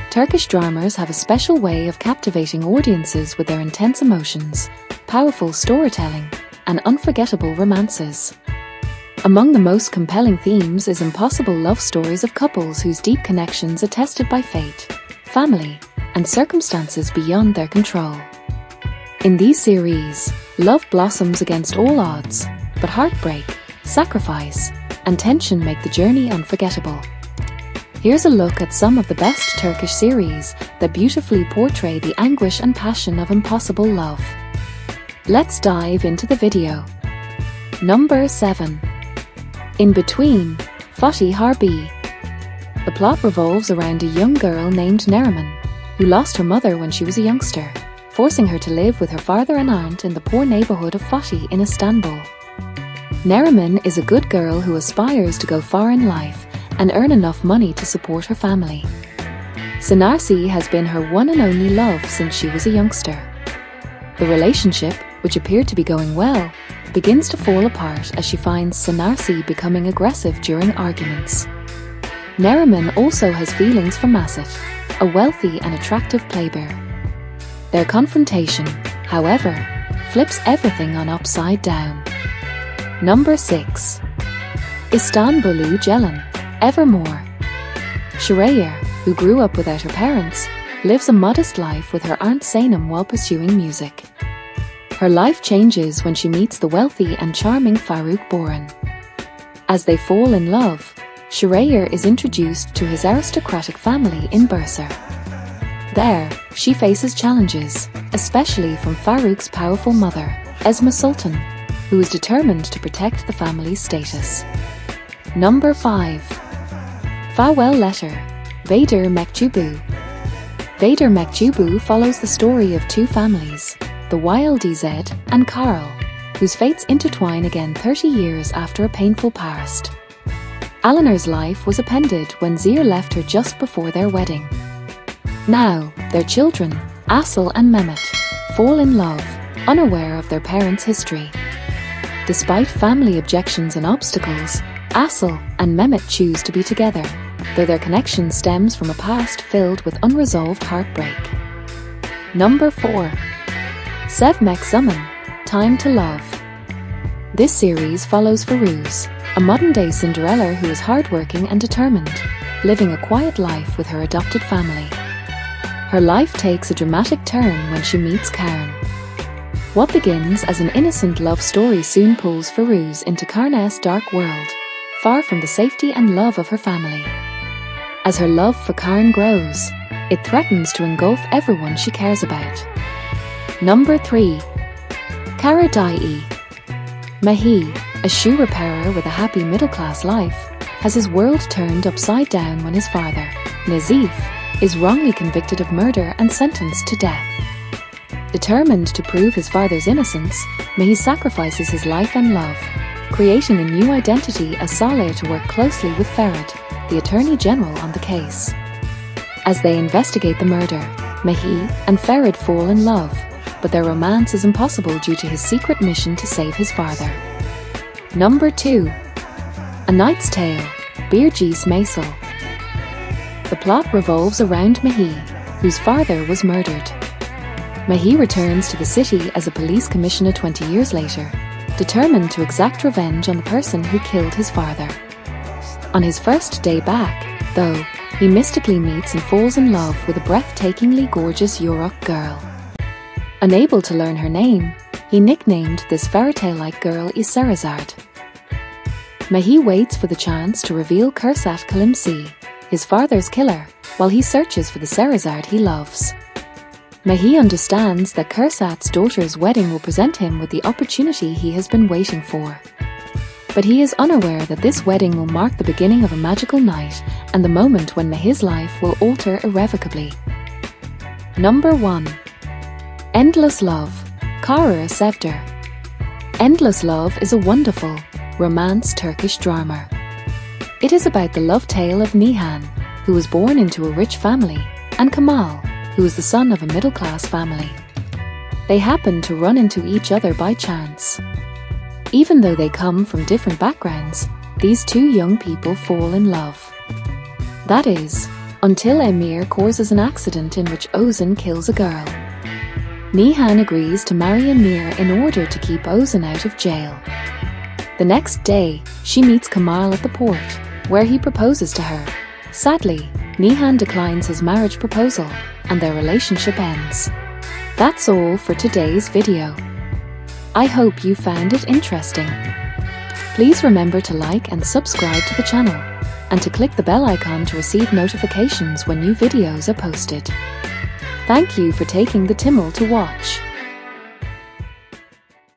Turkish dramas have a special way of captivating audiences with their intense emotions, powerful storytelling, and unforgettable romances. Among the most compelling themes is impossible love stories of couples whose deep connections are tested by fate, family, and circumstances beyond their control. In these series, love blossoms against all odds, but heartbreak, sacrifice, and tension make the journey unforgettable. Here's a look at some of the best Turkish series that beautifully portray the anguish and passion of impossible love. Let's dive into the video. Number 7. In Between, Fatih Harbi. The plot revolves around a young girl named Neriman, who lost her mother when she was a youngster, forcing her to live with her father and aunt in the poor neighborhood of Fatih in Istanbul. Neriman is a good girl who aspires to go far in life and earn enough money to support her family. Sanarsi has been her one and only love since she was a youngster. The relationship, which appeared to be going well, begins to fall apart as she finds Sanarsi becoming aggressive during arguments. Neriman also has feelings for Masit, a wealthy and attractive playbear. Their confrontation, however, flips everything on upside down. Number 6. Istanbul Gelen, Evermore. Shreya, who grew up without her parents, lives a modest life with her aunt Sainem while pursuing music. Her life changes when she meets the wealthy and charming Faruk Boran. As they fall in love, Shreya is introduced to his aristocratic family in Bursa. There, she faces challenges, especially from Faruk's powerful mother, Esma Sultan, who is determined to protect the family's status. Number 5. Farewell Letter, Vader Mektubu. Vader Mektubu follows the story of two families, the YLDZ and Carl, whose fates intertwine again 30 years after a painful past. Alinor's life was appended when Zir left her just before their wedding. Now, their children, Asıl and Mehmet, fall in love, unaware of their parents' history. Despite family objections and obstacles, Asıl and Mehmet choose to be together, though their connection stems from a past filled with unresolved heartbreak. Number 4. Sevmek Zaman, Time to Love. This series follows Firuz, a modern-day Cinderella who is hardworking and determined, living a quiet life with her adopted family. Her life takes a dramatic turn when she meets Karen. What begins as an innocent love story soon pulls Firuz into Karen's dark world, far from the safety and love of her family. As her love for Karen grows, it threatens to engulf everyone she cares about. Number 3. Kara Dai. Mahi, a shoe repairer with a happy middle-class life, has his world turned upside down when his father, Nazif, is wrongly convicted of murder and sentenced to death. Determined to prove his father's innocence, Mahi sacrifices his life and love, creating a new identity as Saleh to work closely with Ferid, the Attorney General on the case. As they investigate the murder, Mahi and Ferid fall in love, but their romance is impossible due to his secret mission to save his father. Number 2. A Knight's Tale, Birgis Maisel. The plot revolves around Mahi, whose father was murdered. Mahi returns to the city as a police commissioner 20 years later, determined to exact revenge on the person who killed his father. On his first day back, though, he mystically meets and falls in love with a breathtakingly gorgeous Yoruk girl. Unable to learn her name, he nicknamed this fairytale-like girl Isarazard. Mahi waits for the chance to reveal Kursat Kalimsi, his father's killer, while he searches for the Sarazard he loves. Mahi understands that Kursat's daughter's wedding will present him with the opportunity he has been waiting for. But he is unaware that this wedding will mark the beginning of a magical night and the moment when Mahi's life will alter irrevocably. Number 1. Endless Love, Kara Sevder. Endless Love is a wonderful, romance Turkish drama. It is about the love tale of Nihan, who was born into a rich family, and Kamal, who is the son of a middle-class family. They happen to run into each other by chance. Even though they come from different backgrounds, these two young people fall in love. That is, until Emir causes an accident in which Ozan kills a girl. Nihan agrees to marry Emir in order to keep Ozan out of jail. The next day, she meets Kamal at the port, where he proposes to her. Sadly, Nihan declines his marriage proposal, and their relationship ends. That's all for today's video. I hope you found it interesting. Please remember to like and subscribe to the channel, and to click the bell icon to receive notifications when new videos are posted. Thank you for taking the time to watch.